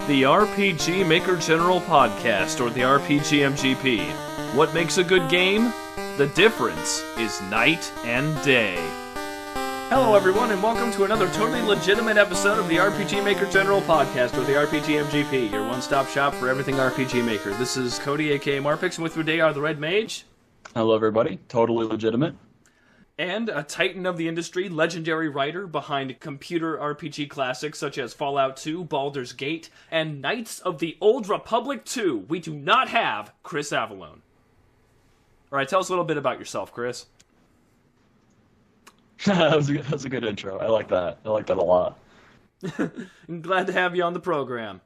The RPG Maker General Podcast, or the rpgmgp. What makes a good game? The difference is night and day. Hello everyone, and welcome to another totally legitimate episode of the RPG Maker General Podcast, or the RPGMGP, your one-stop shop for everything RPG Maker. This is Cody, aka Marpix, and with me today are the Red Mage. Hello everybody, totally legitimate. And a titan of the industry, legendary writer behind computer RPG classics such as Fallout 2, Baldur's Gate, and Knights of the Old Republic 2. We do not have Chris Avalone. Alright, tell us a little bit about yourself, Chris. That was a good intro. I like that. I like that a lot. I'm glad to have you on the program.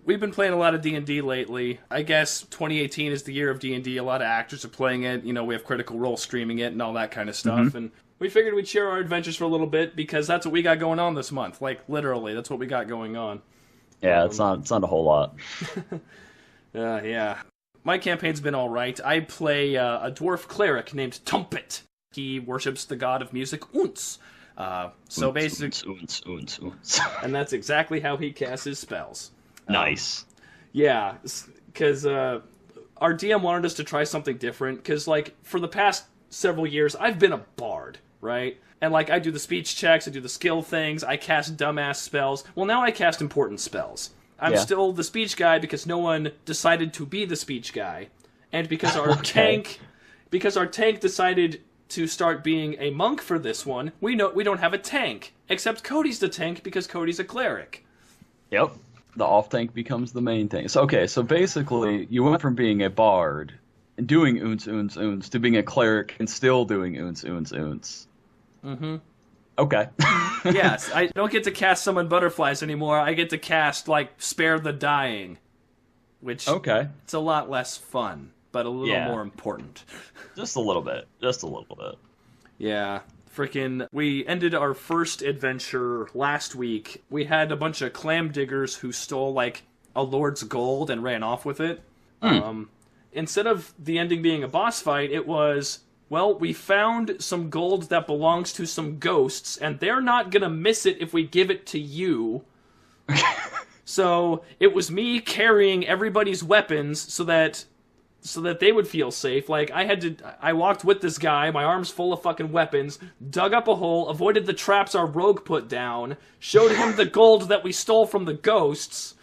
We've been playing a lot of D&D lately. I guess 2018 is the year of D&D. A lot of actors are playing it. You know, we have Critical Role streaming it and all that kind of stuff. Mm-hmm. And we figured we'd share our adventures for a little bit because that's what we got going on this month. Like, literally, that's what we got going on. Yeah, it's not a whole lot. Yeah. My campaign's been all right. I play a dwarf cleric named Tumpet. He worships the god of music, Unts. Basically... Unts. And that's exactly how he casts his spells. Nice. Yeah, because our DM wanted us to try something different, because, like, for the past several years, I've been a bard, right? And, like, I do the speech checks, I do the skill things, I cast dumbass spells. Well, now I cast important spells. I'm still the speech guy because no one decided to be the speech guy. And because our tank decided to start being a monk for this one, we don't have a tank. Except Cody's the tank because Cody's a cleric. Yep. The off tank becomes the main thing. So basically, you went from being a bard and doing unts to being a cleric and still doing unts. Mm-hmm. Okay. Yes, I don't get to cast summon butterflies anymore. I get to cast, like, spare the dying. Which, it's a lot less fun, but a little more important. Just a little bit. Yeah. We ended our first adventure last week. We had a bunch of clam diggers who stole, like, a lord's gold and ran off with it. Instead of the ending being a boss fight, it was, well, we found some gold that belongs to some ghosts, and they're not gonna miss it if we give it to you. So, it was me carrying everybody's weapons so that they would feel safe. Like, I walked with this guy, my arms full of fucking weapons, dug up a hole, avoided the traps our rogue put down, showed him the gold that we stole from the ghosts,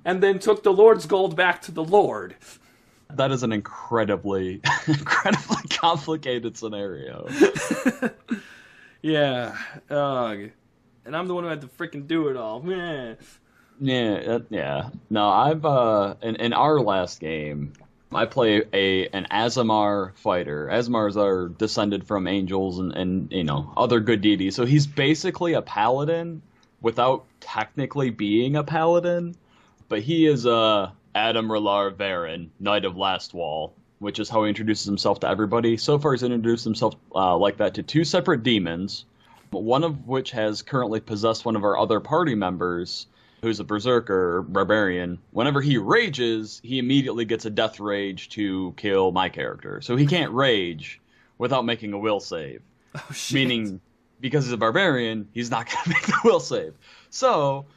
and then took the Lord's gold back to the Lord. That is an incredibly complicated scenario. Yeah. And I'm the one who had to freaking do it all. Meh. Yeah. No, I've in our last game, I play an Aasimar fighter. Aasimars are descended from angels and you know, other good deities. So he's basically a paladin without technically being a paladin, but he is Adam Relar Varen, Knight of Last Wall, which is how he introduces himself to everybody. So far, he's introduced himself like that to two separate demons, one of which has currently possessed one of our other party members, who's a berserker, barbarian. Whenever he rages, he immediately gets a death rage to kill my character. So he can't rage without making a will save. Oh, shit. Meaning, because he's a barbarian, he's not going to make the will save. So,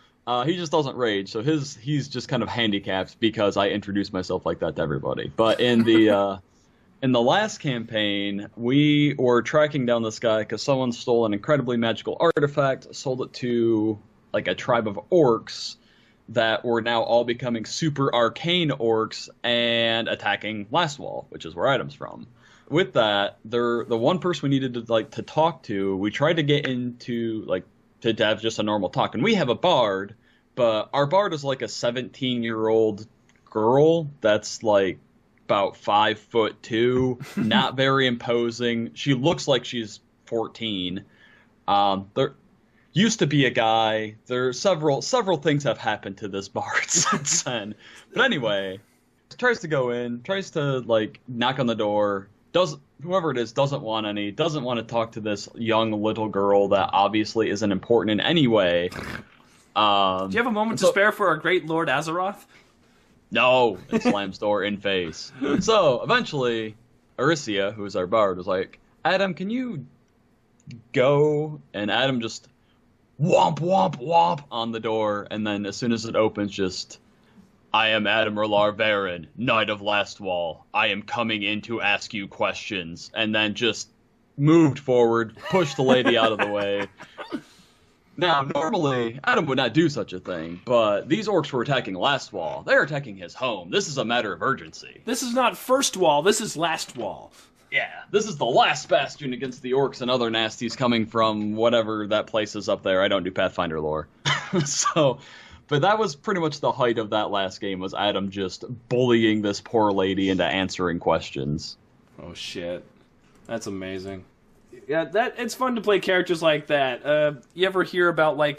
he just doesn't rage. So he's just kind of handicapped because I introduced myself like that to everybody. But in the last campaign, we were tracking down this guy because someone stole an incredibly magical artifact, sold it to like a tribe of orcs that were now all becoming super arcane orcs and attacking Lastwall, which is where Adam's from. With that, the one person we needed to talk to, we tried to get into to have just a normal talk. And we have a bard, but our bard is like a 17-year-old girl that's like about 5'2", not very imposing. She looks like she's 14. There used to be a guy. There several things have happened to this bard since then. But anyway, tries to go in, tries to like knock on the door. Whoever it is doesn't want to talk to this young little girl that obviously isn't important in any way. Do you have a moment to spare for our great Lord Azeroth? No, it slams door in face. So eventually, Aricia, who is our bard, was like, Adam, can you go? And Adam just womp, womp, womp on the door, and then as soon as it opens, just, I am Admiral Varen, Knight of Last Wall. I am coming in to ask you questions. And then just moved forward, pushed the lady out of the way. Now, normally, Adam would not do such a thing, but these orcs were attacking Last Wall. They're attacking his home. This is a matter of urgency. This is not First Wall, this is Last Wall. Yeah, this is the last bastion against the orcs and other nasties coming from whatever that place is up there. I don't do Pathfinder lore. But that was pretty much the height of that last game, was Adam just bullying this poor lady into answering questions. Oh, shit. That's amazing. Yeah, it's fun to play characters like that. You ever hear about, like,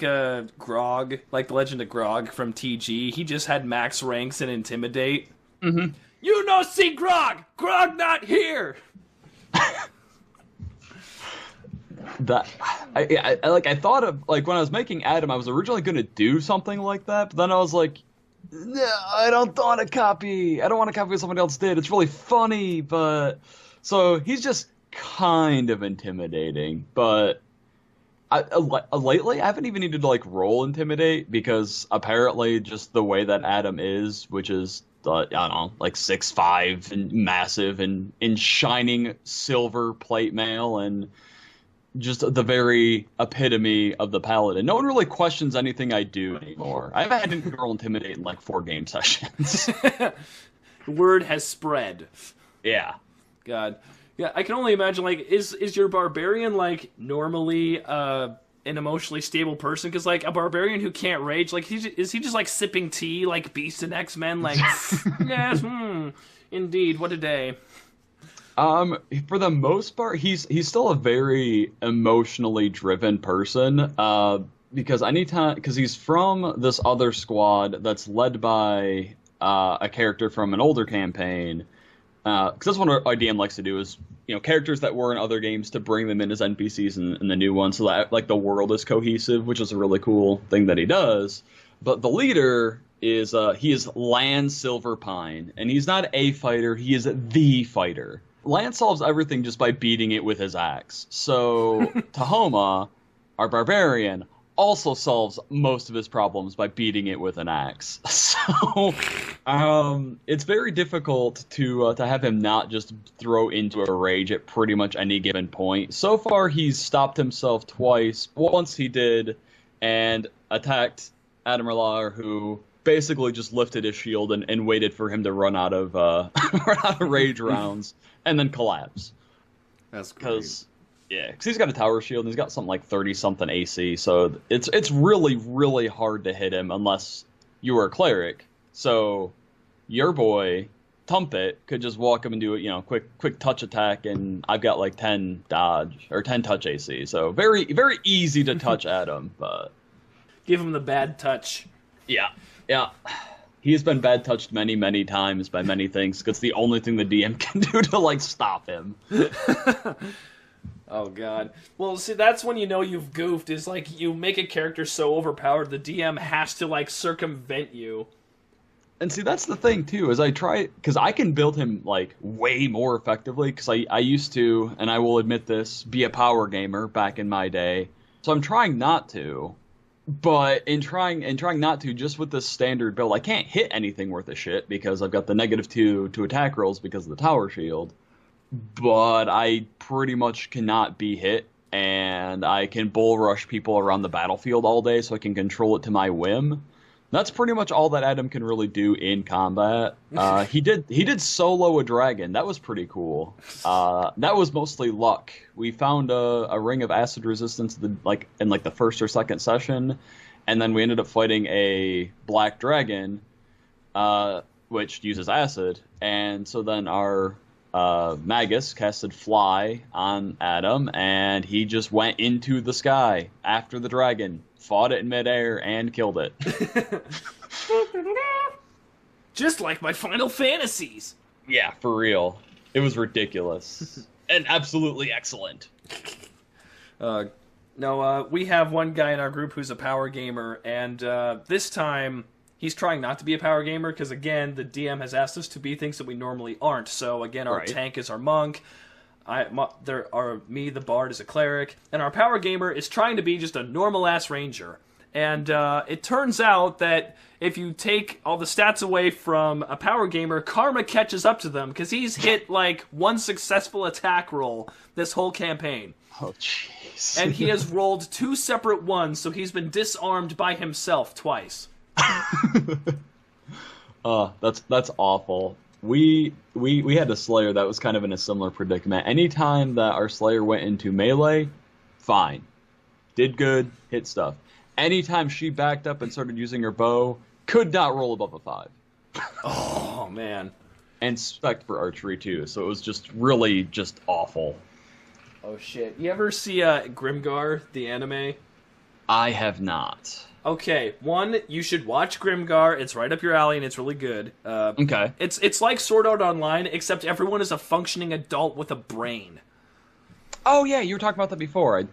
Grog? Like the Legend of Grog from TG? He just had max ranks and Intimidate. Mm-hmm. You no see Grog! Grog not here! I thought of, like, when I was making Adam, I was originally going to do something like that, but then I was like, no, I don't want to copy. I don't want to copy what somebody else did. It's really funny, but... So he's just kind of intimidating, but lately I haven't even needed to, like, roll Intimidate, because apparently just the way that Adam is, which is... I don't know, like 6'5" and massive and in shining silver plate mail and just the very epitome of the paladin. No one really questions anything I do anymore. I haven't had to roll Intimidate in like 4 game sessions. Word has spread. Yeah. God. Yeah, I can only imagine, like, is your barbarian, like, normally an emotionally stable person? Because, like, a barbarian who can't rage, like, is he just, like, sipping tea like Beast and X-Men? Like, yes, indeed, what a day. For the most part, he's still a very emotionally driven person, because he's from this other squad that's led by a character from an older campaign. Because that's what our DM likes to do, is, you know, characters that were in other games, to bring them in as NPCs in the new one, so that, like, the world is cohesive, which is a really cool thing that he does. But the leader is he is Lan Silverpine, and he's not a fighter, he is the fighter. Lan solves everything just by beating it with his axe. So Tahoma, our barbarian, also solves most of his problems by beating it with an axe. So it's very difficult to have him not just throw into a rage at pretty much any given point. So far, he's stopped himself twice. Once he did, and attacked Admiral, who basically just lifted his shield and waited for him to run out of rage rounds, and then collapse. That's great. Yeah, because he's got a tower shield, and he's got something like 30-something AC, so it's really, really hard to hit him unless you were a cleric. So your boy, Tumpet, could just walk him and do, you know, quick touch attack, and I've got like 10 dodge, or 10 touch AC, so very, very easy to touch Adam, but... Give him the bad touch. Yeah. He has been bad touched many, many times by many things, because it's the only thing the DM can do to, like, stop him. Oh, God. Well, see, that's when you know you've goofed, is, like, you make a character so overpowered, the DM has to, like, circumvent you. And see, that's the thing, too, is because I can build him, like, way more effectively, because I used to, and I will admit this, be a power gamer back in my day. So I'm trying not to, but in trying not to, just with this standard build, I can't hit anything worth a shit, because I've got the -2 to attack rolls because of the tower shield. But I pretty much cannot be hit, and I can bull rush people around the battlefield all day, so I can control it to my whim. That's pretty much all that Adam can really do in combat. He did solo a dragon. That was pretty cool. That was mostly luck. We found a ring of acid resistance in the first or second session, and then we ended up fighting a black dragon, which uses acid, and so then our Magus casted Fly on Adam, and he just went into the sky after the dragon, fought it in midair, and killed it. Just like my Final Fantasies. Yeah, for real. It was ridiculous. And absolutely excellent. No, we have one guy in our group who's a power gamer, and this time... he's trying not to be a power gamer, because, again, the DM has asked us to be things that we normally aren't. So, again, our tank is our monk. There are me, the bard, is a cleric, and our power gamer is trying to be just a normal ass ranger. And it turns out that if you take all the stats away from a power gamer, karma catches up to them because he's hit like one successful attack roll this whole campaign. Oh, jeez. And he has rolled 2 separate ones, so he's been disarmed by himself twice. That's awful. We had a Slayer that was kind of in a similar predicament. Anytime that our Slayer went into melee, fine. Did good, hit stuff. Anytime she backed up and started using her bow, could not roll above a 5. Oh, man. And spec for archery, too, so it was just really just awful. Oh, shit. You ever see Grimgar, the anime? I have not. Okay, one, you should watch Grimgar. It's right up your alley, and it's really good. Okay. It's like Sword Art Online, except everyone is a functioning adult with a brain. Oh yeah, you were talking about that before. I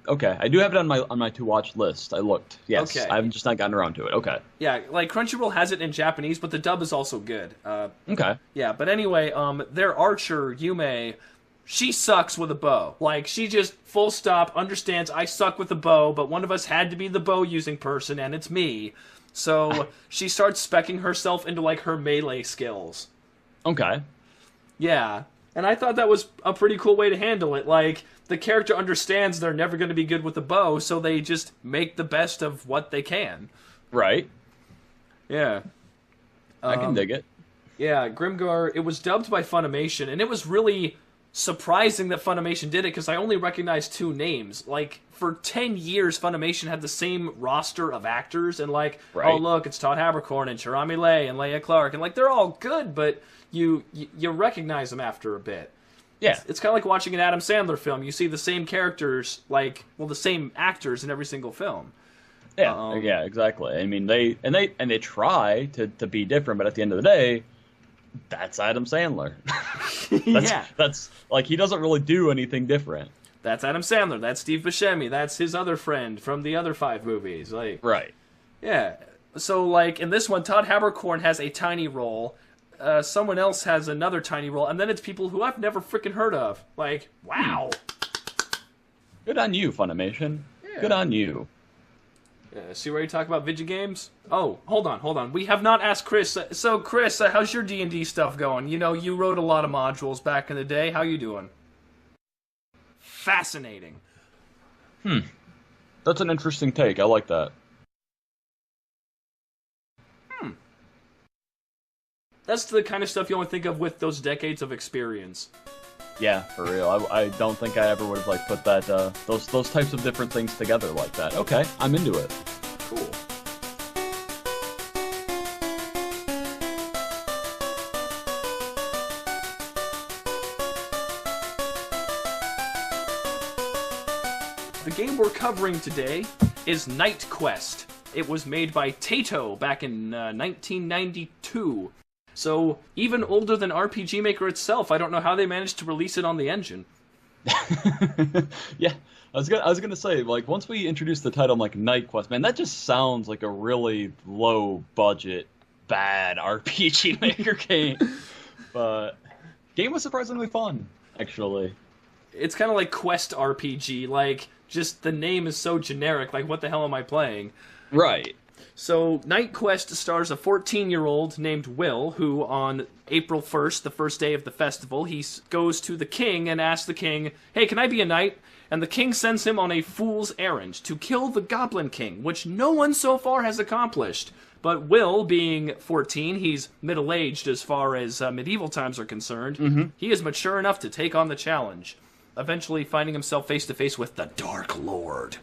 do have it on my to watch list. I looked. Yes, okay. I've just not gotten around to it. Okay. Yeah, like Crunchyroll has it in Japanese, but the dub is also good. Okay. Yeah, but anyway, their archer Yume, she sucks with a bow. Like she just full stop understands I suck with a bow, but one of us had to be the bow using person, and it's me. So she starts specking herself into like her melee skills. Okay. Yeah, and I thought that was a pretty cool way to handle it. Like, the character understands they're never going to be good with the bow, so they just make the best of what they can. Right. Yeah. I can dig it. Yeah, Grimgar, it was dubbed by Funimation, and it was really surprising that Funimation did it, because I only recognized 2 names. Like, for 10 years, Funimation had the same roster of actors, and like, right. Oh, look, it's Todd Haberkorn and Cherami Leigh and Leia Clark, and like, they're all good, but you recognize them after a bit. Yeah. It's kind of like watching an Adam Sandler film. You see the same characters, the same actors in every single film. Yeah, yeah, exactly. I mean, they try to be different, but at the end of the day, that's Adam Sandler. That's like, he doesn't really do anything different. That's Adam Sandler. That's Steve Buscemi. That's his other friend from the other 5 movies. Like, right. Yeah. So, like, in this one, Todd Haberkorn has a tiny role. Someone else has another tiny role, and then it's people who I've never freaking heard of. Like, wow. Good on you, Funimation. Yeah. Good on you. See where you talk about video games? Oh, hold on. We have not asked Chris. So, Chris, how's your D&D stuff going? You know, you wrote a lot of modules back in the day. How you doing? Fascinating. That's an interesting take. I like that. That's the kind of stuff you only think of with those decades of experience. Yeah, for real. I don't think I ever would have like put that those types of different things together like that. Okay, I'm into it. Cool. The game we're covering today is Night Quest. It was made by Taito back in 1992. So, even older than RPG Maker itself, I don't know how they managed to release it on the engine. Yeah, I was gonna say, like, once we introduced the title, I'm like, Night Quest, man, that just sounds like a really low budget, bad RPG Maker game. But game was surprisingly fun, actually. It's kind of like Quest RPG, like, just the name is so generic, like, what the hell am I playing? Right. So, Night Quest stars a 14-year-old named Will, who on April 1st, the first day of the festival, he goes to the king and asks the king, hey, can I be a knight? And the king sends him on a fool's errand to kill the Goblin King, which no one so far has accomplished. But Will, being 14, he's middle-aged as far as medieval times are concerned, he is mature enough to take on the challenge, eventually finding himself face-to-face with the Dark Lord.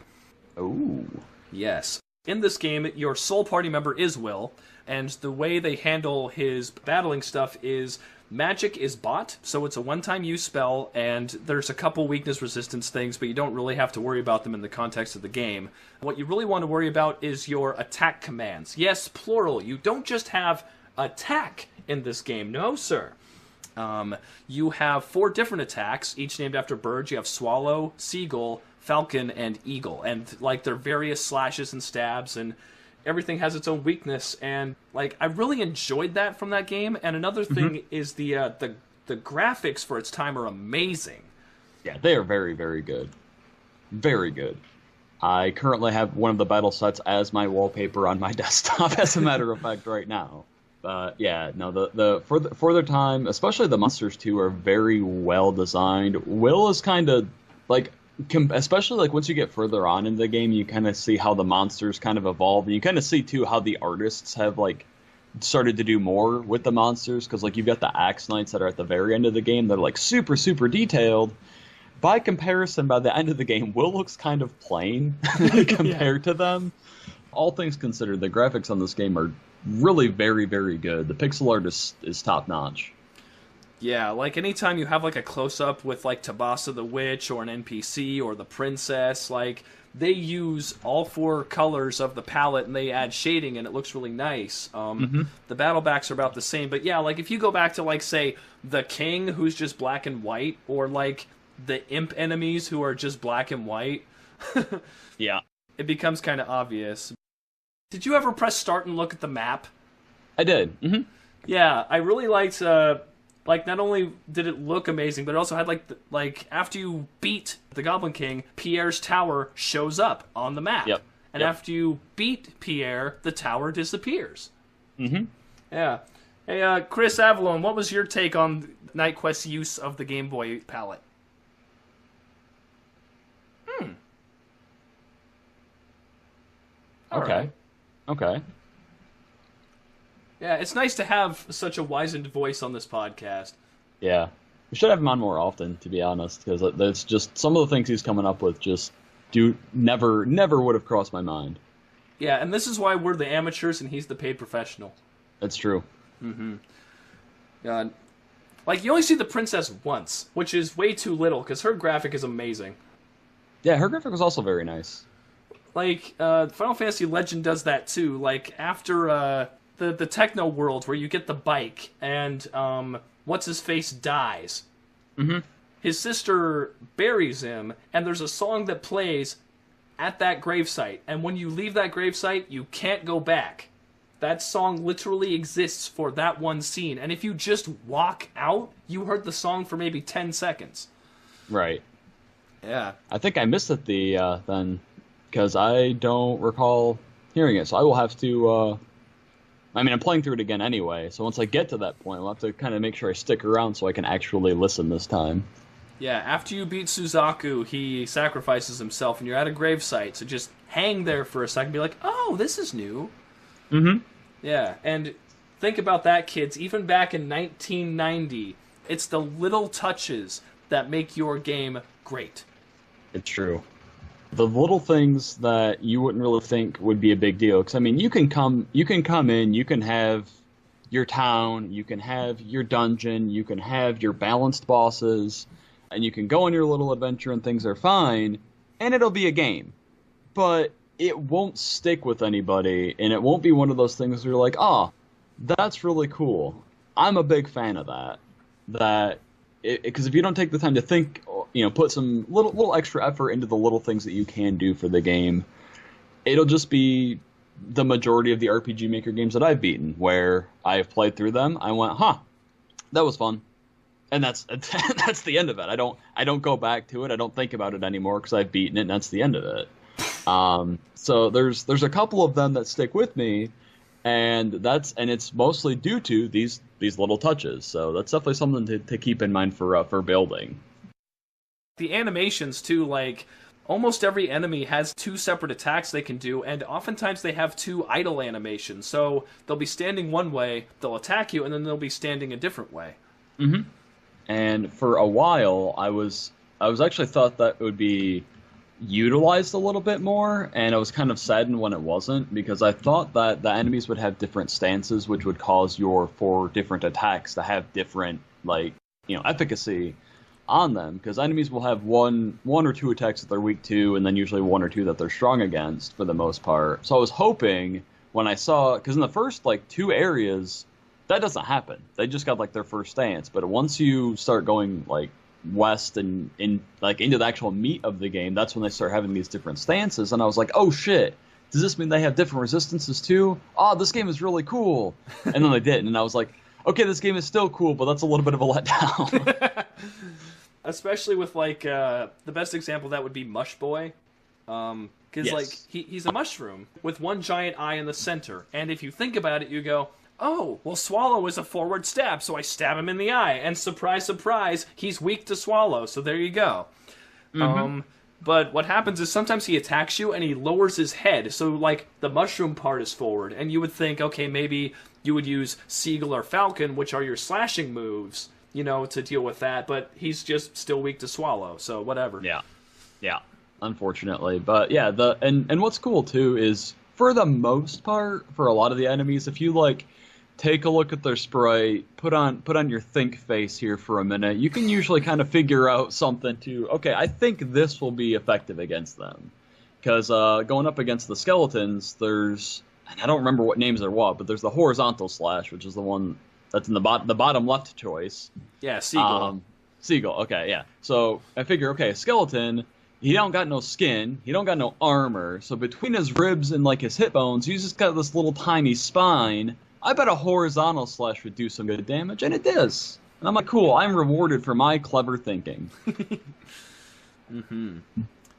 Ooh. Yes. In this game, your sole party member is Will, and the way they handle his battling stuff is magic is bought, so it's a one-time use spell, and there's a couple weakness resistance things, but you don't really have to worry about them in the context of the game. What you really want to worry about is your attack commands. Yes, plural. You don't just have attack in this game. No, sir. You have 4 different attacks, each named after birds. You have swallow, seagull, falcon, and eagle, and like their various slashes and stabs, and everything has its own weakness, and like I really enjoyed that from that game. And another thing is the graphics for its time are amazing. Yeah, they are very, very good. Very good. I currently have one of the battle sets as my wallpaper on my desktop, as a matter of fact, right now. But yeah, no, for their time, especially the monsters too, are very well designed. Will is kind of like, especially like once you get further on in the game, you kind of see how the monsters kind of evolve, and you kind of see too how the artists have like started to do more with the monsters, because like you've got the Axe Knights that are at the very end of the game that are like super, super detailed. By comparison, by the end of the game, Will looks kind of plain compared to them. All things considered, the graphics on this game are really very, very good. The pixel art is top notch. Yeah, like anytime you have like a close-up with like Tabasa the Witch or an NPC or the Princess, like they use all 4 colors of the palette and they add shading and it looks really nice. The battle backs are about the same, but yeah, like if you go back to like say the King who's just black and white, or like the imp enemies who are just black and white, yeah, it becomes kind of obvious. Did you ever press start and look at the map? I did. Yeah, I really liked. Like not only did it look amazing, but it also had like after you beat the Goblin King, Pierre's tower shows up on the map. Yep. And after you beat Pierre, the tower disappears. Yeah. Hey, Chris Avalon, what was your take on Night Quest's use of the Game Boy palette? Okay. Yeah, it's nice to have such a wizened voice on this podcast. Yeah. We should have him on more often, to be honest, because it's just some of the things he's coming up with just never would have crossed my mind. Yeah, and this is why we're the amateurs and he's the paid professional. That's true. God. Like, you only see the princess once, which is way too little, because her graphic is amazing. Yeah, her graphic was also very nice. Like, Final Fantasy Legend does that too. Like, after the techno world where you get the bike and what's-his-face dies. His sister buries him, and there's a song that plays at that gravesite. And when you leave that gravesite, you can't go back. That song literally exists for that one scene. And if you just walk out, you heard the song for maybe 10 seconds. Right. Yeah. I think I missed it then, because I don't recall hearing it. So I will have to... I mean, I'm playing through it again anyway, so once I get to that point, I'll have to kind of make sure I stick around so I can actually listen this time. Yeah, after you beat Suzaku, he sacrifices himself, and you're at a gravesite, so just hang there for a second and be like, oh, this is new. Yeah, and think about that, kids. Even back in 1990, it's the little touches that make your game great. It's true. The little things that you wouldn't really think would be a big deal. Because, I mean, you can come in, you can have your town, you can have your dungeon, you can have your balanced bosses, and you can go on your little adventure and things are fine, and it'll be a game. But it won't stick with anybody, and it won't be one of those things where you're like, oh, that's really cool. I'm a big fan of that. Because if you don't take the time to think, put some little extra effort into the little things that you can do for the game, it'll just be the majority of the RPG Maker games that I've beaten, where I've played through them, I went, that was fun. And that's the end of it. I don't go back to it. I don't think about it anymore because I've beaten it, and that's the end of it. So there's a couple of them that stick with me, and it's mostly due to these little touches. So that's definitely something to keep in mind for building. The animations too, like almost every enemy has 2 separate attacks they can do, and oftentimes they have 2 idle animations. So they'll be standing one way, they'll attack you, and then they'll be standing a different way. And for a while, I was actually thought that it would be utilized a little bit more, and I was kind of saddened when it wasn't, because I thought that the enemies would have different stances, which would cause your 4 different attacks to have different, efficacy on them, because enemies will have one or 2 attacks that they're weak to, and then usually 1 or 2 that they're strong against for the most part. So I was hoping when I saw, because in the first 2 areas, that doesn't happen. They just got their first stance, but once you start going west and into the actual meat of the game, that's when they start having these different stances, and I was like, oh shit, does this mean they have different resistances too? Oh, this game is really cool. And then they didn't, and I was like, okay, this game is still cool, but that's a little bit of a letdown. Especially with, like, the best example of that would be Mush Boy. Because, Yes. like, he's a mushroom with one giant eye in the center. And if you think about it, you go, oh, well, Swallow is a forward stab, so I stab him in the eye. And surprise, surprise, he's weak to Swallow, so there you go. But what happens is sometimes he attacks you and he lowers his head, so, like, the mushroom part is forward. And you would think, okay, maybe you would use Seagull or Falcon, which are your slashing moves, you know, to deal with that. But he's just still weak to Swallow, so whatever. Yeah, unfortunately. But yeah, and what's cool too is, for the most part, for a lot of the enemies, if you, like, take a look at their sprite, put on your think face here for a minute, you can usually kind of figure out something to, okay, I think this will be effective against them. Because going up against the skeletons, there's, and I don't remember what names are what, but there's the horizontal slash, which is the one that's in the bottom left choice. Yeah, Seagull. Seagull, okay, yeah. So I figure, okay, a skeleton, he don't got no skin, he don't got no armor, so between his ribs and, like, his hip bones, he's just got this little tiny spine. I bet a horizontal slash would do some good damage, and it does. And I'm like, cool, I'm rewarded for my clever thinking.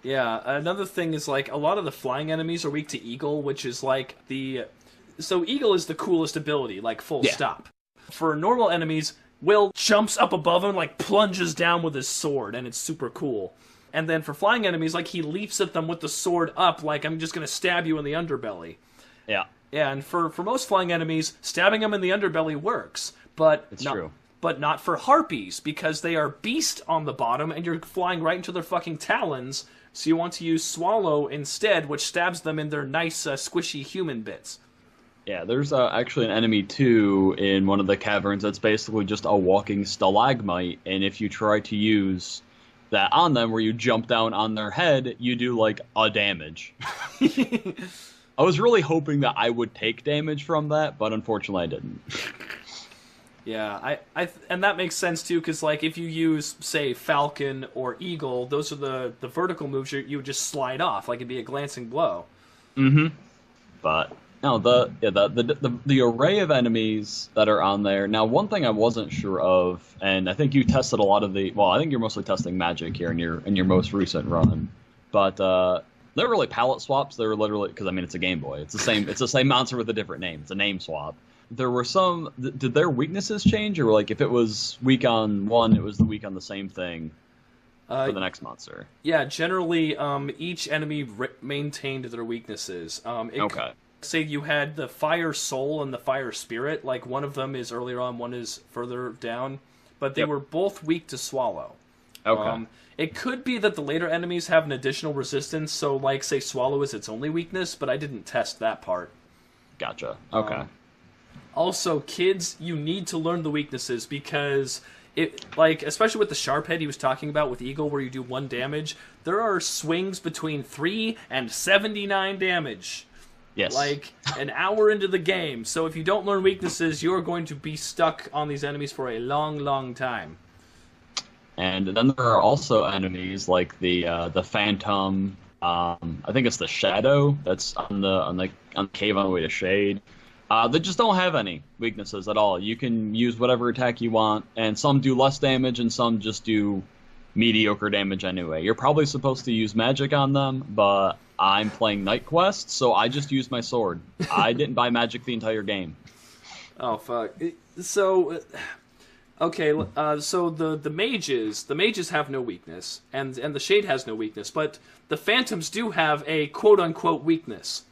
Yeah, another thing is, like, a lot of the flying enemies are weak to Eagle, which is, like, so Eagle is the coolest ability, like, full stop. For normal enemies, Will jumps up above him, like, plunges down with his sword, and it's super cool. And then for flying enemies, like, he leaps at them with the sword up, like, I'm just gonna stab you in the underbelly. Yeah. Yeah, and for most flying enemies, stabbing them in the underbelly works, but true. But not for harpies, because they are beast on the bottom, and you're flying right into their fucking talons, so you want to use Swallow instead, which stabs them in their nice, squishy human bits. Yeah, there's actually an enemy, too, in one of the caverns that's basically just a walking stalagmite, and if you try to use that on them, where you jump down on their head, you do, like, a damage. I was really hoping that I would take damage from that, but unfortunately I didn't. Yeah, and that makes sense too, because, like, if you use, say, Falcon or Eagle, those are the vertical moves you would just slide off, like it'd be a glancing blow. But no, the array of enemies that are on there. Now, one thing I wasn't sure of, and I think you tested a lot of I think you're mostly testing magic here in your most recent run, but they're really palette swaps. They were literally, because I mean, it's a Game Boy. It's the same monster with a different name. It's a name swap. There were some. Did their weaknesses change, or, like, if it was weak on one, it was the weak on the same thing for the next monster? Yeah, generally, each enemy maintained their weaknesses. Okay. Say you had the Fire Soul and the Fire Spirit. Like, one of them is earlier on, one is further down, but they were both weak to Swallow. Okay. It could be that the later enemies have an additional resistance, so, like, say, Swallow is its only weakness, but I didn't test that part. Gotcha. Okay. Also, kids, you need to learn the weaknesses, because, like, especially with the Sharp Head he was talking about with Eagle, where you do 1 damage, there are swings between 3 and 79 damage. Yes. Like, an hour into the game, so if you don't learn weaknesses, you're going to be stuck on these enemies for a long, long time. And then there are also enemies like the Phantom. I think it's the Shadow that's on the cave on the way to Shade. They just don't have any weaknesses at all. You can use whatever attack you want, and some do less damage, and some just do mediocre damage anyway. You're probably supposed to use magic on them, but I'm playing Night Quest, so I just used my sword. I didn't buy magic the entire game. Oh, fuck. So, okay, so the mages have no weakness, and the Shade has no weakness, but the Phantoms do have a quote-unquote weakness.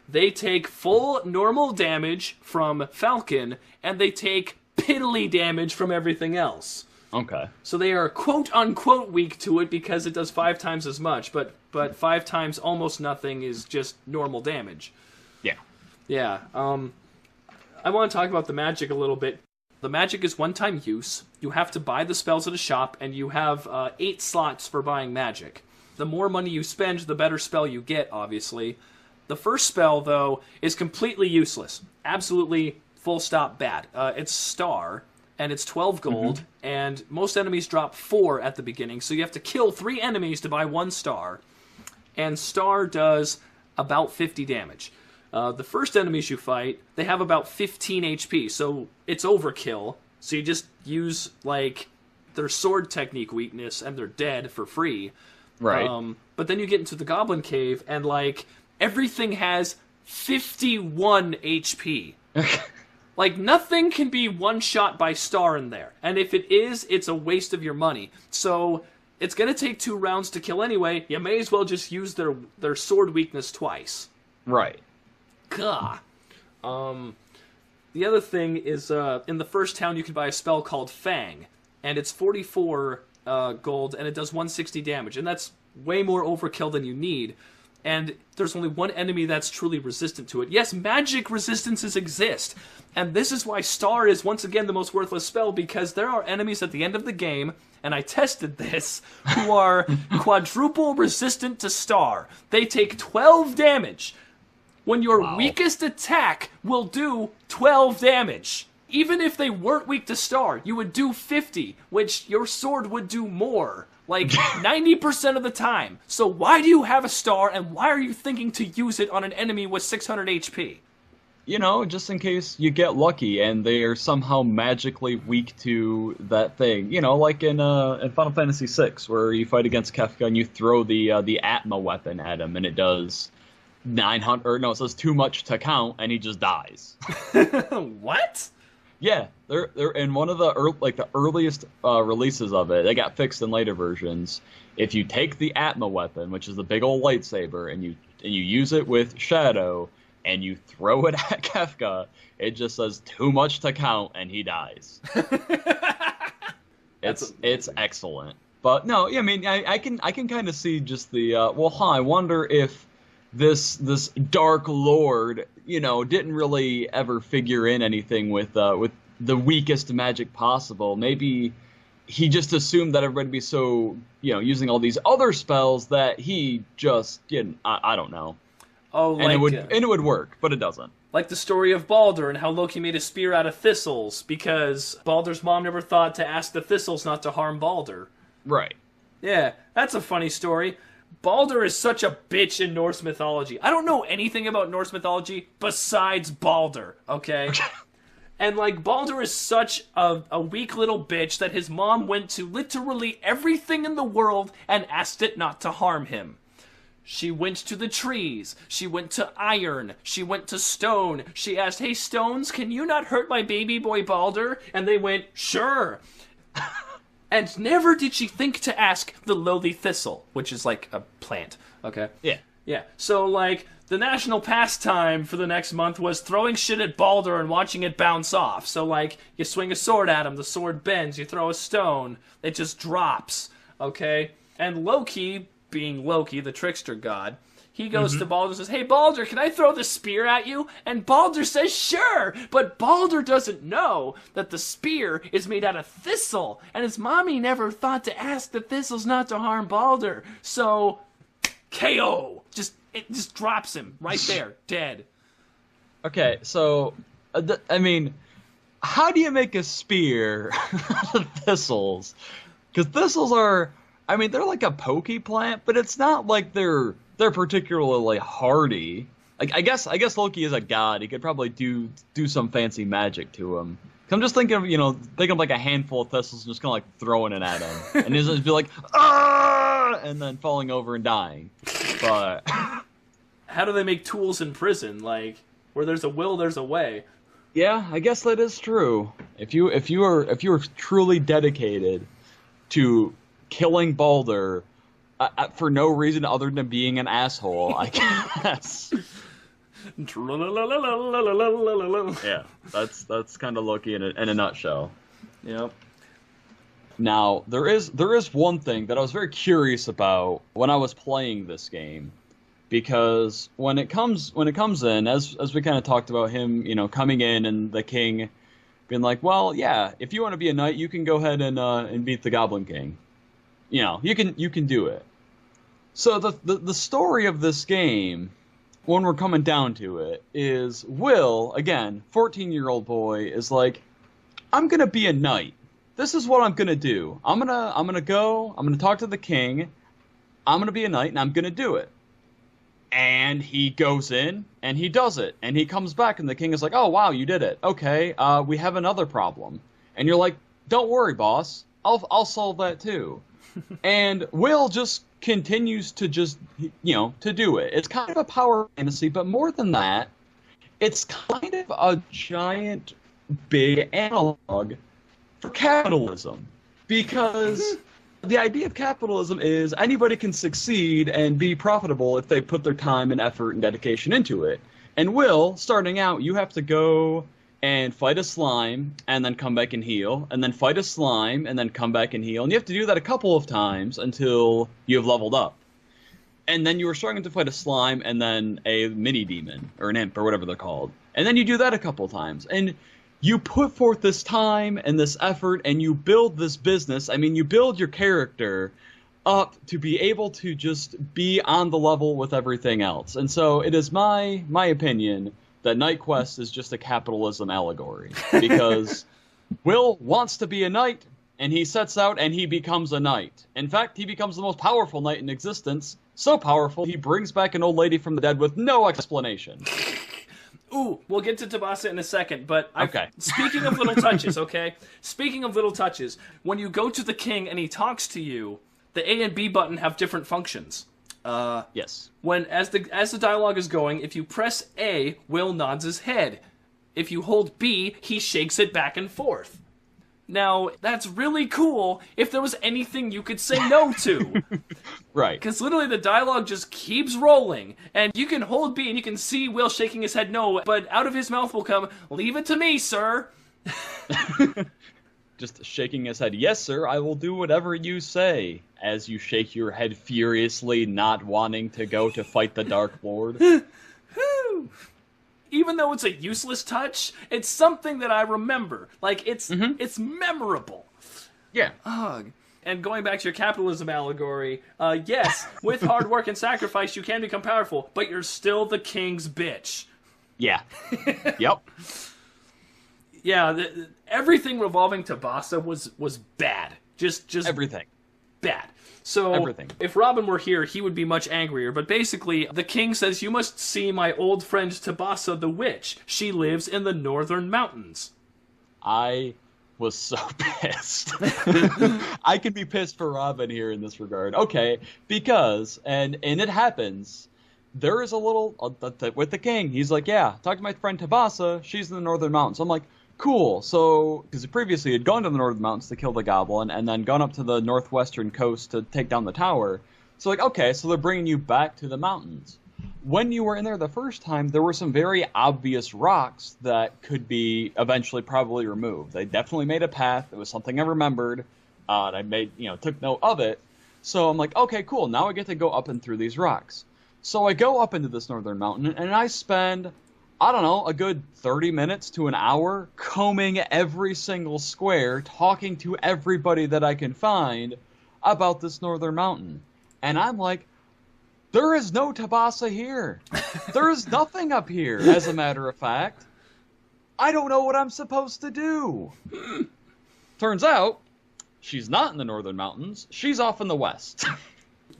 They take full normal damage from Falcon, and they take piddly damage from everything else. Okay. So they are quote-unquote weak to it because it does 5 times as much, but 5 times almost nothing is just normal damage. Yeah. Yeah. I want to talk about the magic a little bit. The magic is one-time use. You have to buy the spells at a shop, and you have 8 slots for buying magic. The more money you spend, the better spell you get, obviously. The first spell, though, is completely useless. Absolutely full stop bad. It's Star, and it's 12 gold, and most enemies drop 4 at the beginning, so you have to kill 3 enemies to buy 1 star. And Star does about 50 damage. The first enemies you fight, they have about 15 HP, so it's overkill. So you just use, like, their sword technique weakness, and they're dead for free. Right. But then you get into the Goblin Cave, and, like, everything has 51 HP. Like, nothing can be one-shot by Star in there. And if it is, it's a waste of your money. So, it's gonna take 2 rounds to kill anyway. You may as well just use their sword weakness twice. Right. Gah. The other thing is, in the first town you can buy a spell called Fang. And it's 44 gold, and it does 160 damage. And that's way more overkill than you need. And there's only one enemy that's truly resistant to it. Yes, magic resistances exist. And this is why Star is, once again, the most worthless spell, because there are enemies at the end of the game, and I tested this, who are quadruple resistant to Star. They take 12 damage. When your weakest attack will do 12 damage. Even if they weren't weak to Star, you would do 50, which your sword would do more. Like, 90% of the time. So why do you have a Star, and why are you thinking to use it on an enemy with 600 HP? You know, just in case you get lucky and they are somehow magically weak to that thing. You know, like in Final Fantasy VI, where you fight against Kefka and you throw the Atma weapon at him, and it does 900, or no, it says too much to count, and he just dies. What? Yeah, they're in one of the earliest releases of it. They got fixed in later versions. If you take the Atma weapon, which is the big old lightsaber, and you use it with Shadow, and you throw it at Kefka, it just says too much to count, and he dies. It's excellent. But no, I mean, I can kind of see just the I wonder if this Dark Lord, you know, didn't really ever figure in anything with the weakest magic possible. Maybe he just assumed that everybody would be so, you know, using all these other spells that he just didn't. I don't know. Oh, and it would work, but it doesn't. Like the story of Baldur and how Loki made a spear out of thistles because Baldur's mom never thought to ask the thistles not to harm Baldur. Right. Yeah, that's a funny story. Baldur is such a bitch in Norse mythology. I don't know anything about Norse mythology besides Baldur, okay? And, like, Baldur is such a weak little bitch that his mom went to literally everything in the world and asked it not to harm him. She went to the trees. She went to iron. She went to stone. She asked, "Hey, stones, can you not hurt my baby boy Baldur?" And they went, "Sure." And never did she think to ask the lowly thistle, which is like a plant, okay? Yeah. Yeah, so, like, the national pastime for the next month was throwing shit at Baldur and watching it bounce off. So, like, you swing a sword at him, the sword bends, you throw a stone, it just drops, okay? And Loki, being Loki, the trickster god, he goes to Baldur and says, "Hey, Baldur, can I throw the spear at you?" And Baldur says, "Sure!" But Baldur doesn't know that the spear is made out of thistle, and his mommy never thought to ask the thistles not to harm Baldur. So, KO! It just drops him right there, dead. Okay, so, I mean, how do you make a spear out of thistles? Because thistles are, I mean, they're like a pokey plant, but it's not like they're particularly hardy. Like, I guess Loki is a god. He could probably do some fancy magic to him. I'm just thinking of, like a handful of thistles and just kind of like throwing it at him. And he'll just be like, "Ah!" and then falling over and dying. But how do they make tools in prison? Like, where there's a will, there's a way. Yeah, I guess that is true. If you are truly dedicated to killing Baldur for no reason other than being an asshole, I guess. Yeah, that's kind of Loki in a nutshell. Yep. Now, there is one thing that I was very curious about when I was playing this game, because when it comes in, as we kind of talked about him, you know, coming in and the king being like, "Well, yeah, if you want to be a knight, you can go ahead and beat the Goblin King. You know, you can do it." So the story of this game, when we're coming down to it, is Will, again, 14-year-old boy, is like, "I'm gonna be a knight. This is what I'm gonna do. I'm gonna talk to the king. I'm gonna be a knight, and I'm gonna do it." And he goes in, and he does it, and he comes back, and the king is like, "Oh, wow, you did it. Okay, we have another problem." And you're like, "Don't worry, boss. I'll solve that too. And Will just continues to to do it. It's kind of a power fantasy, but more than that, it's kind of a giant, big analog for capitalism. Because the idea of capitalism is anybody can succeed and be profitable if they put their time and effort and dedication into it. And Will, starting out, you have to go and fight a slime, and then come back and heal, and then fight a slime, and then come back and heal. And you have to do that a couple of times until you have leveled up. And then you are struggling to fight a slime, and then a mini-demon, or an imp, or whatever they're called. And then you do that a couple of times. And you put forth this time and this effort, and you build this business. I mean, you build your character up to be able to just be on the level with everything else. And so it is my opinion that Knight Quest is just a capitalism allegory, because Will wants to be a knight, and he sets out and he becomes a knight. In fact, he becomes the most powerful knight in existence, so powerful he brings back an old lady from the dead with no explanation. Ooh, we'll get to Tabasa in a second, but okay. Speaking of little touches, okay? Speaking of little touches, when you go to the king and he talks to you, the A and B button have different functions. Yes. When as the dialogue is going, if you press A, Will nods his head. If you hold B, he shakes it back and forth. Now, that's really cool if there was anything you could say no to. Right. Because literally the dialogue just keeps rolling, and you can hold B and you can see Will shaking his head no, but out of his mouth will come, "Leave it to me, sir." Just shaking his head, "Yes, sir, I will do whatever you say," as you shake your head furiously, not wanting to go to fight the Dark Lord. Even though it's a useless touch, it's something that I remember. Like, it's memorable. Yeah. Ugh. And going back to your capitalism allegory, yes, with hard work and sacrifice, you can become powerful, but you're still the king's bitch. Yeah. Yep. Yeah, everything revolving Tabasa was bad. Just everything. Bad. So, everything. If Robin were here, he would be much angrier. But basically, the king says, "You must see my old friend Tabasa the witch. She lives in the northern mountains." I was so pissed. I can be pissed for Robin here in this regard. Okay, because, and it happens, there is a little, with the king, he's like, "Yeah, talk to my friend Tabasa, she's in the northern mountains." I'm like, cool. So, because previously he had gone to the northern mountains to kill the goblin, and then gone up to the northwestern coast to take down the tower. So, like, okay, so they're bringing you back to the mountains. When you were in there the first time, there were some very obvious rocks that could be eventually probably removed. They definitely made a path. It was something I remembered. And I made, took note of it. So I'm like, okay, cool. Now I get to go up and through these rocks. So I go up into this northern mountain, and I spend, I don't know, a good 30 minutes to an hour combing every single square, talking to everybody that I can find about this northern mountain. And I'm like, there is no Tabasa here. There is nothing up here, as a matter of fact. I don't know what I'm supposed to do. Turns out, she's not in the northern mountains. She's off in the west.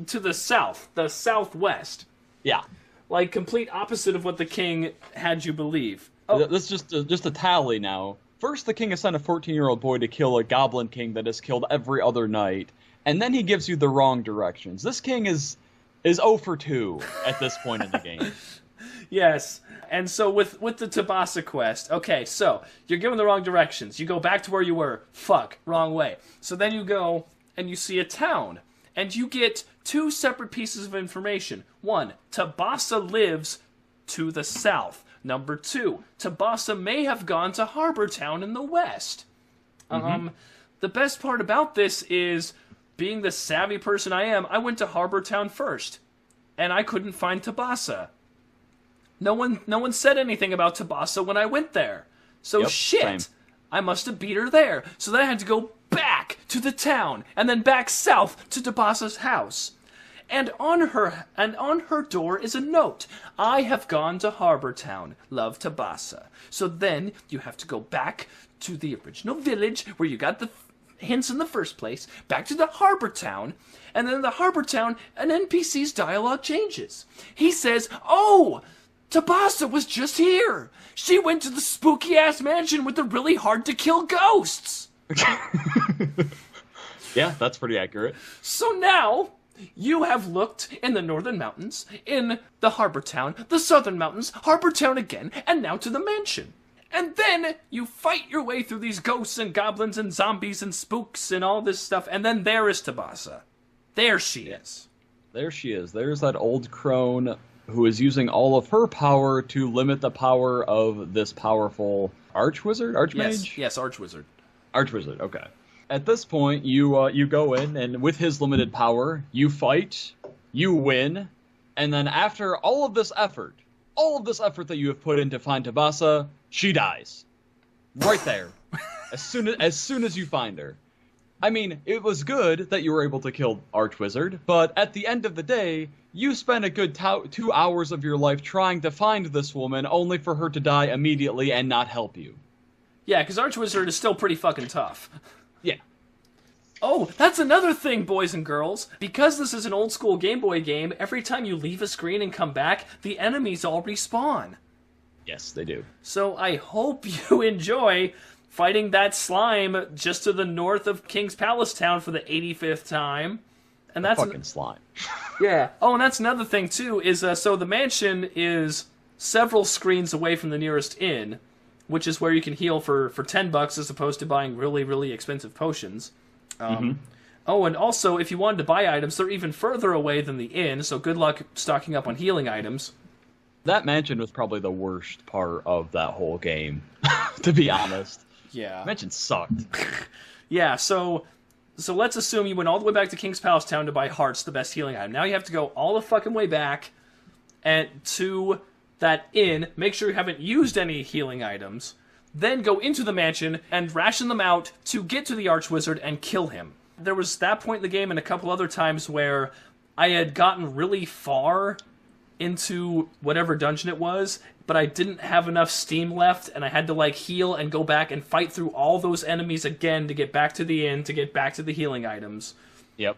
To the south, the southwest. Yeah. Like, complete opposite of what the king had you believe. Oh. That's just a tally now. First, the king has sent a 14-year-old boy to kill a goblin king that has killed every other knight, and then he gives you the wrong directions. This king is 0 for 2 at this point in the game. Yes, and so with the Tabasa quest, okay, so you're given the wrong directions. You go back to where you were. Fuck, wrong way. So then you go and you see a town, and you get 2 separate pieces of information. 1, Tabasa lives to the south. Number 2, Tabasa may have gone to Harbor Town in the west. The best part about this is, being the savvy person I am, I went to Harbor Town first, and I couldn't find Tabasa. No one said anything about Tabasa when I went there. So yep, shit, same. I must have beat her there. So then I had to go back to the town, and then back south to Tabasa's house. And on her door is a note. "I have gone to Harbor Town. Love, Tabasa." So then you have to go back to the original village where you got the hints in the first place, back to the Harbor Town, and then in the Harbor Town, an NPC's dialogue changes. He says, "Oh, Tabasa was just here. She went to the spooky-ass mansion with the really hard-to-kill ghosts." Yeah, that's pretty accurate. So now, you have looked in the northern mountains, in the harbor town, the southern mountains, harbor town again, and now to the mansion. And then you fight your way through these ghosts and goblins and zombies and spooks and all this stuff, and then there is Tabasa. There she is. There she is. There's that old crone who is using all of her power to limit the power of this powerful archwizard? Archmage? Yes, archwizard. Archwizard, okay. At this point, you go in, and with his limited power, you fight, you win, and then after all of this effort that you have put in to find Tabasa, she dies. Right there. as soon as you find her. I mean, it was good that you were able to kill Archwizard, but at the end of the day, you spent a good 2 hours of your life trying to find this woman, only for her to die immediately and not help you. Yeah, because Archwizard is still pretty fucking tough. Yeah. Oh, that's another thing, boys and girls. Because this is an old school Game Boy game, every time you leave a screen and come back, the enemies all respawn. Yes, they do. So I hope you enjoy fighting that slime just to the north of King's Palace Town for the 85th time. And that's fucking slime. Yeah. Oh, and that's another thing, too, is so the mansion is several screens away from the nearest inn, which is where you can heal for $10 as opposed to buying really, really expensive potions. Oh, and also, if you wanted to buy items, they're even further away than the inn, so good luck stocking up on healing items. That mansion was probably the worst part of that whole game, to be honest. Yeah. Mansion sucked. Yeah, so let's assume you went all the way back to King's Palace Town to buy hearts, the best healing item. Now you have to go all the fucking way back and to that inn, make sure you haven't used any healing items, then go into the mansion and ration them out to get to the Archwizard and kill him. There was that point in the game and a couple other times where I had gotten really far into whatever dungeon it was, but I didn't have enough steam left, and I had to, heal and go back and fight through all those enemies again to get back to the inn, to get back to the healing items. Yep.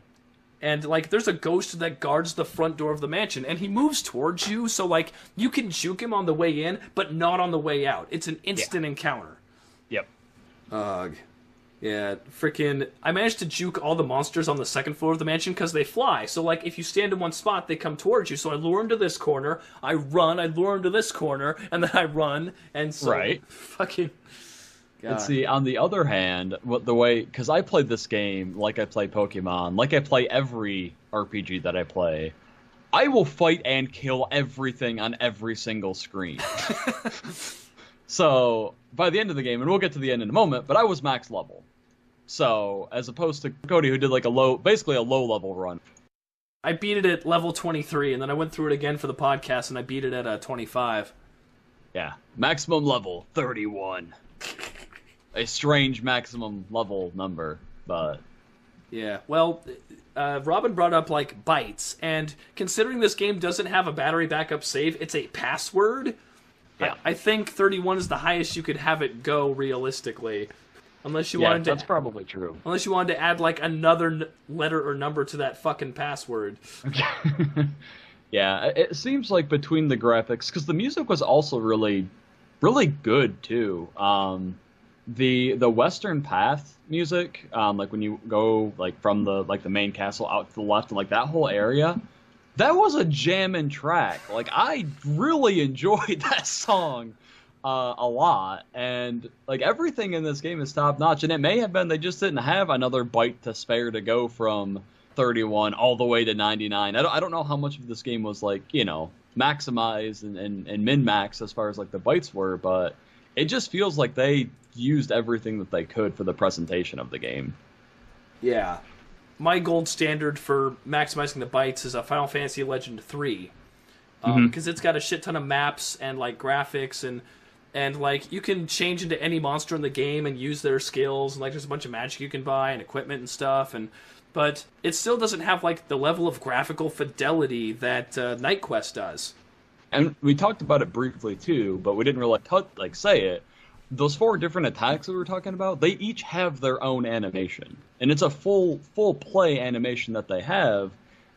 And, there's a ghost that guards the front door of the mansion, and he moves towards you, so, you can juke him on the way in, but not on the way out. It's an instant encounter. Yep. Ugh. Yeah, freaking... I managed to juke all the monsters on the second floor of the mansion because they fly. So, if you stand in one spot, they come towards you. So I lure them to this corner, I run, I lure them to this corner, and then I run, and so... Right. Fucking... God. And see, on the other hand, because I played this game like I play Pokemon, like I play every RPG that I play, I will fight and kill everything on every single screen. So, by the end of the game, and we'll get to the end in a moment, but I was max level. So, as opposed to Cody, who did basically a low-level run. I beat it at level 23, and then I went through it again for the podcast, and I beat it at 25. Yeah, maximum level, 31. A strange maximum level number, but... Yeah, well, Robin brought up, bytes, and considering this game doesn't have a battery backup save, it's a password. Yeah. I think 31 is the highest you could have it go, realistically. Unless you wanted to... that's probably true. Unless you wanted to add, another letter or number to that fucking password. Yeah, it seems like between the graphics, because the music was also really, really good, too. The Western Path music, when you go, from the main castle out to the left, and, that whole area... That was a jammin' track. I really enjoyed that song a lot. And, everything in this game is top-notch. And it may have been they just didn't have another byte to spare to go from 31 all the way to 99. I don't know how much of this game was, maximized and min-max as far as, the bytes were. But it just feels like they used everything that they could for the presentation of the game. Yeah. My gold standard for maximizing the bytes is a Final Fantasy Legend 3. Because it's got a shit ton of maps and, graphics and you can change into any monster in the game and use their skills. And, there's a bunch of magic you can buy and equipment and stuff. But it still doesn't have, the level of graphical fidelity that Night Quest does. And we talked about it briefly, too, but we didn't really say it. Those 4 different attacks that we were talking about, they each have their own animation. And it's a full play animation that they have.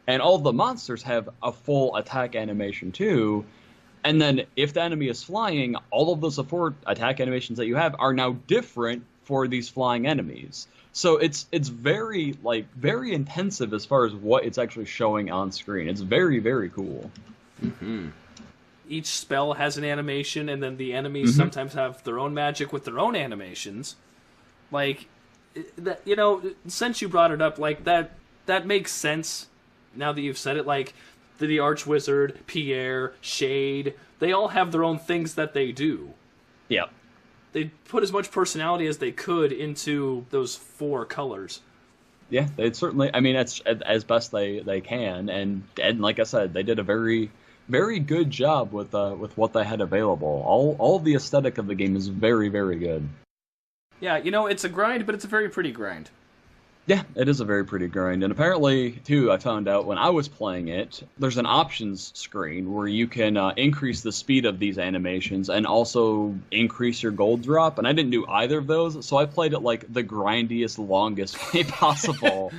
And all the monsters have a full attack animation too. And then if the enemy is flying, all of those 4 attack animations that you have are now different for these flying enemies. So it's very intensive as far as what it's actually showing on screen. It's very, very cool. Mm-hmm. Each spell has an animation, and then the enemies sometimes have their own magic with their own animations. Like, that, you know, since you brought it up, like, that makes sense now that you've said it. Like, the Archwizard, Pierre, Shade, they all have their own things that they do. Yeah. They put as much personality as they could into those 4 colors. Yeah, they certainly, I mean, it's as best they can, and like I said, they did a very, very good job with what they had available. All the aesthetic of the game is very, very good. Yeah, you know, it's a grind, but it's a very pretty grind. Yeah, it is a very pretty grind, and apparently, too, I found out when I was playing it, there's an options screen where you can increase the speed of these animations and also increase your gold drop, and I didn't do either of those, so I played it like the grindiest, longest way possible,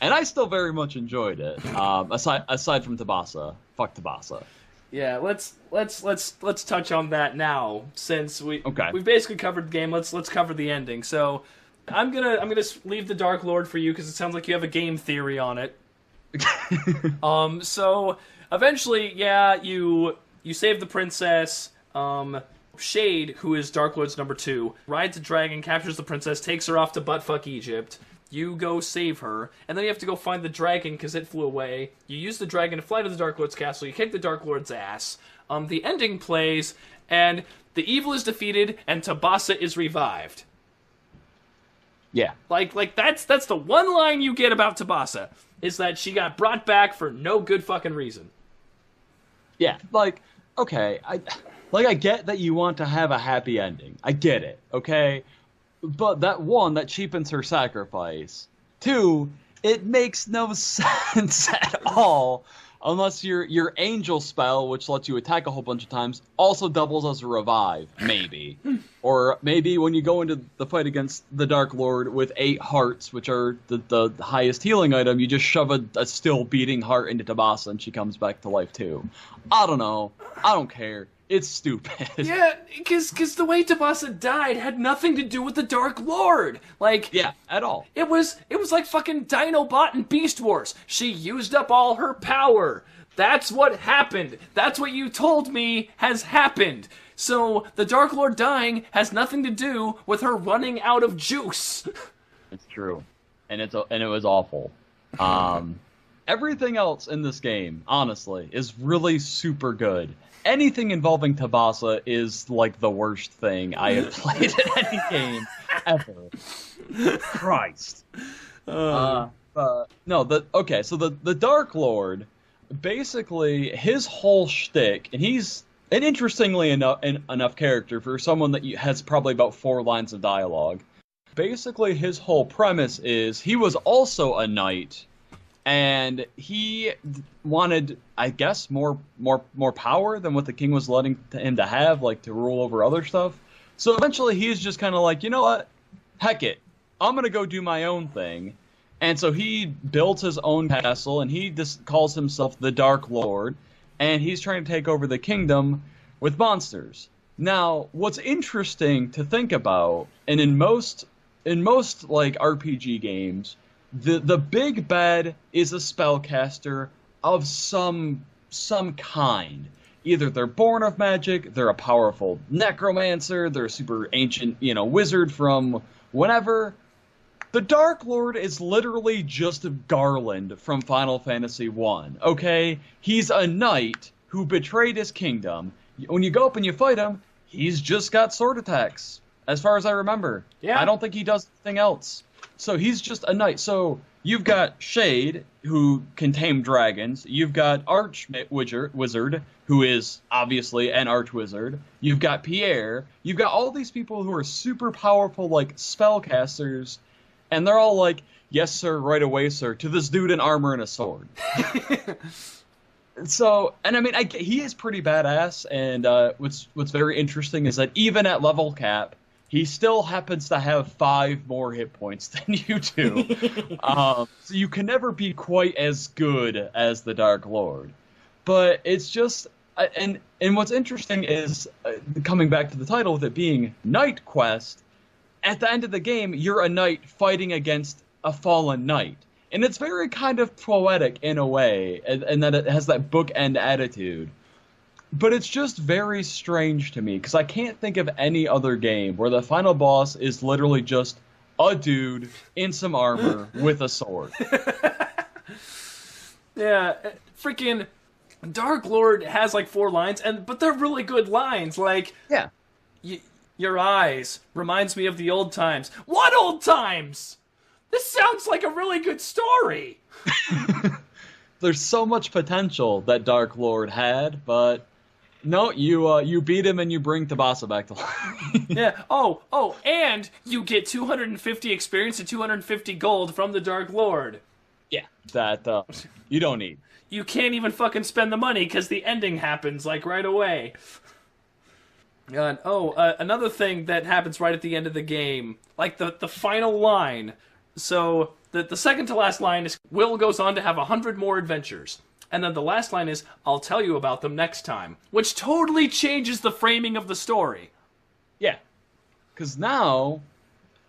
and I still very much enjoyed it. Aside from Tabasa, fuck Tabasa. Yeah, let's touch on that now, since we've basically covered the game. Let's cover the ending. So I'm gonna leave the Dark Lord for you because it sounds like you have a game theory on it. So eventually, yeah, you save the princess. Shade, who is Dark Lord's number 2, rides a dragon, captures the princess, takes her off to buttfuck Egypt. You go save her, and then you have to go find the dragon because it flew away. You use the dragon to fly to the Dark Lord's castle. You kick the Dark Lord's ass. The ending plays, and the evil is defeated, and Tabasa is revived. Yeah. Like that's the one line you get about Tabasa, is that she got brought back for no good fucking reason. Yeah, like, okay, I get that you want to have a happy ending. I get it, okay? But that cheapens her sacrifice. 2, it makes no sense at all unless your angel spell, which lets you attack a whole bunch of times, also doubles as a revive, maybe. Or maybe when you go into the fight against the Dark Lord with 8 hearts, which are the highest healing item, you just shove a still beating heart into Tabasa and she comes back to life too. I don't know. I don't care. It's stupid. Yeah, because the way Tabasa died had nothing to do with the Dark Lord. Like, yeah, at all. It was like fucking Dinobot in Beast Wars. She used up all her power. That's what happened. That's what you told me has happened. So the Dark Lord dying has nothing to do with her running out of juice. It's true, and it was awful. Everything else in this game, honestly, is really super good. Anything involving Tabasa is like the worst thing I have played in any game ever. Christ. So the Dark Lord, basically his whole shtick, and he's an interestingly enough character for someone that has probably about 4 lines of dialogue. Basically, his whole premise is he was also a knight. And he wanted, I guess, more power than what the king was letting him to have, like to rule over other stuff. So eventually he's just kind of like, you know what? Heck it. I'm going to go do my own thing. And so he builds his own castle, and he just calls himself the Dark Lord. And he's trying to take over the kingdom with monsters. Now, what's interesting to think about, and in most like RPG games, the big bad is a spellcaster of some kind. Either they're born of magic, they're a powerful necromancer, they're a super ancient, wizard from whenever. The Dark Lord is literally just a Garland from Final Fantasy I, okay? He's a knight who betrayed his kingdom. When you go up and you fight him, he's just got sword attacks, as far as I remember. Yeah. I don't think he does anything else. So he's just a knight. So you've got Shade, who can tame dragons. You've got Archwizard, who is obviously an Archwizard. You've got Pierre. You've got all these people who are super powerful, like, spellcasters. And they're all like, yes, sir, right away, sir, to this dude in armor and a sword. So, and I mean, he is pretty badass. And what's very interesting is that even at level cap, he still happens to have 5 more hit points than you do. So you can never be quite as good as the Dark Lord. But it's just... And what's interesting is, coming back to the title, with it being Knight Quest, at the end of the game, you're a knight fighting against a fallen knight. And it's very kind of poetic in a way, and that it has that bookend attitude. But it's just very strange to me, because I can't think of any other game where the final boss is literally just a dude in some armor with a sword. Yeah, freaking Dark Lord has like 4 lines, but they're really good lines. Like, Yeah. Your eyes reminds me of the old times. What old times? This sounds like a really good story. There's so much potential that Dark Lord had, but no, you beat him and you bring Tabasa back to life. Yeah. Oh, and you get 250 experience and 250 gold from the Dark Lord. Yeah, that you don't need. You can't even fucking spend the money because the ending happens like right away. And another thing that happens right at the end of the game, like the final line. So the second to last line is Will goes on to have 100 more adventures. And then the last line is, I'll tell you about them next time. Which totally changes the framing of the story. Yeah. Because now,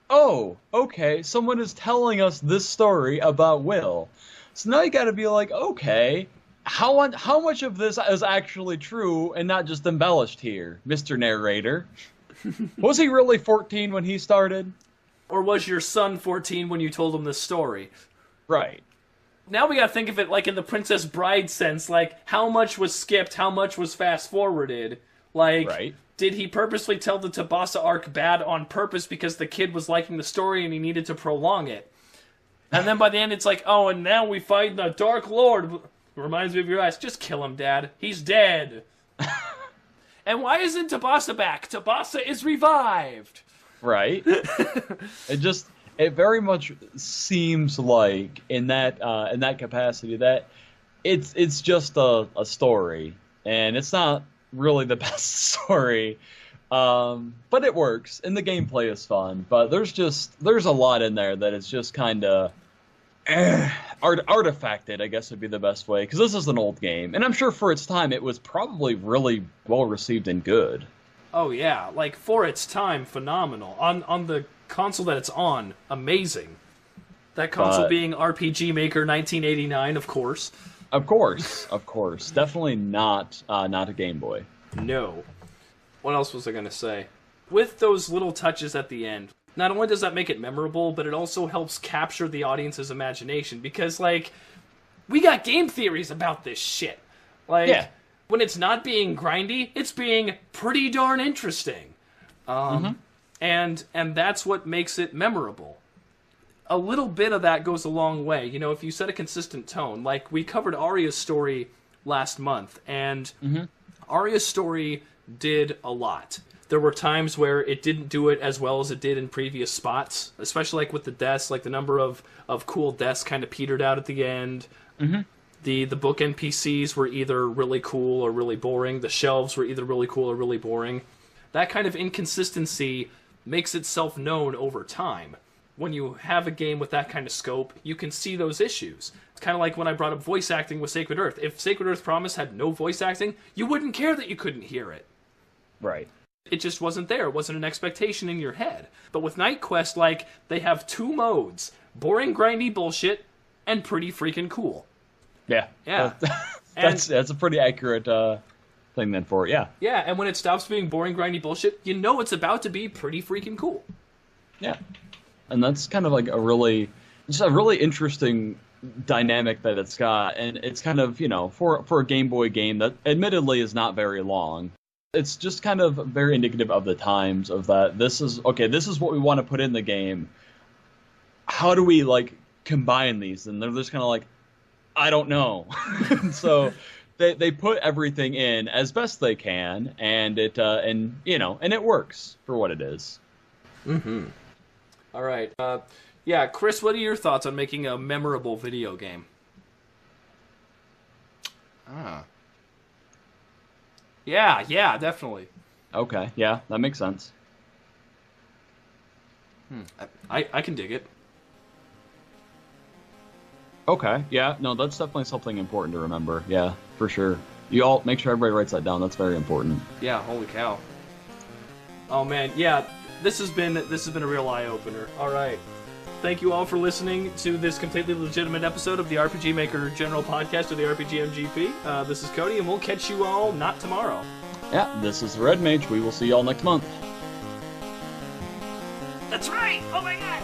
oh, okay, someone is telling us this story about Will. So now you gotta be like, okay, how much of this is actually true and not just embellished here, Mr. Narrator? Was he really 14 when he started? Or was your son 14 when you told him this story? Right. Now we gotta think of it like in the Princess Bride sense, like how much was skipped, how much was fast forwarded. Like, Right. Did he purposely tell the Tabasa arc bad on purpose because the kid was liking the story and he needed to prolong it? And then by the end it's like, oh, and now we fight the Dark Lord. Reminds me of your eyes. Just kill him, Dad. He's dead. And why isn't Tabasa back? Tabasa is revived. Right. It very much seems like in that capacity that it's just a story, and it's not really the best story, but it works and the gameplay is fun. But there's a lot in there that is just kind of artifacted, I guess would be the best way, because this is an old game, and I'm sure for its time it was probably really well received and good. Oh yeah, like for its time, phenomenal. On the console that it's on, amazing. That console being RPG Maker 1989, of course. Of course. Definitely not a Game Boy. No. What else was I gonna say? With those little touches at the end, not only does that make it memorable, but it also helps capture the audience's imagination, because, like, we got game theories about this shit. Like, yeah. When it's not being grindy, it's being pretty darn interesting. And that's what makes it memorable. A little bit of that goes a long way. You know, if you set a consistent tone, like we covered Arya's story last month, and Arya's story did a lot. There were times where it didn't do it as well as it did in previous spots, especially like with the deaths, like the number of cool deaths kind of petered out at the end. The book NPCs were either really cool or really boring. The shelves were either really cool or really boring. That kind of inconsistency makes itself known over time. When you have a game with that kind of scope, you can see those issues. It's kind of like when I brought up voice acting with Sacred Earth. If Sacred Earth Promise had no voice acting, you wouldn't care that you couldn't hear it. Right. It just wasn't there. It wasn't an expectation in your head. But with Night Quest, like, they have 2 modes. Boring, grindy bullshit, and pretty freaking cool. Yeah. Yeah. That's a pretty accurate thing then for it, yeah. Yeah, and when it stops being boring, grindy bullshit, you know it's about to be pretty freaking cool. Yeah. And that's kind of like a really interesting dynamic that it's got, and it's kind of, you know, for a Game Boy game that admittedly is not very long, it's just kind of very indicative of the times of that. This is what we want to put in the game. How do we, like, combine these? And they're just kind of like, I don't know. So they put everything in as best they can, and it works for what it is. All right. Yeah, Chris, what are your thoughts on making a memorable video game? Yeah, definitely. Okay, yeah, that makes sense. I can dig it. Okay, yeah, no, that's definitely something important to remember. Yeah, for sure. You all make sure everybody writes that down. That's very important. Yeah, holy cow. Oh man, yeah. this has been a real eye opener. All right. Thank you all for listening to this completely legitimate episode of the RPG Maker General Podcast of the RPGMGP. This is Cody, and we'll catch you all not tomorrow. Yeah, this is Red Mage. We will see y'all next month. That's right! Oh my god!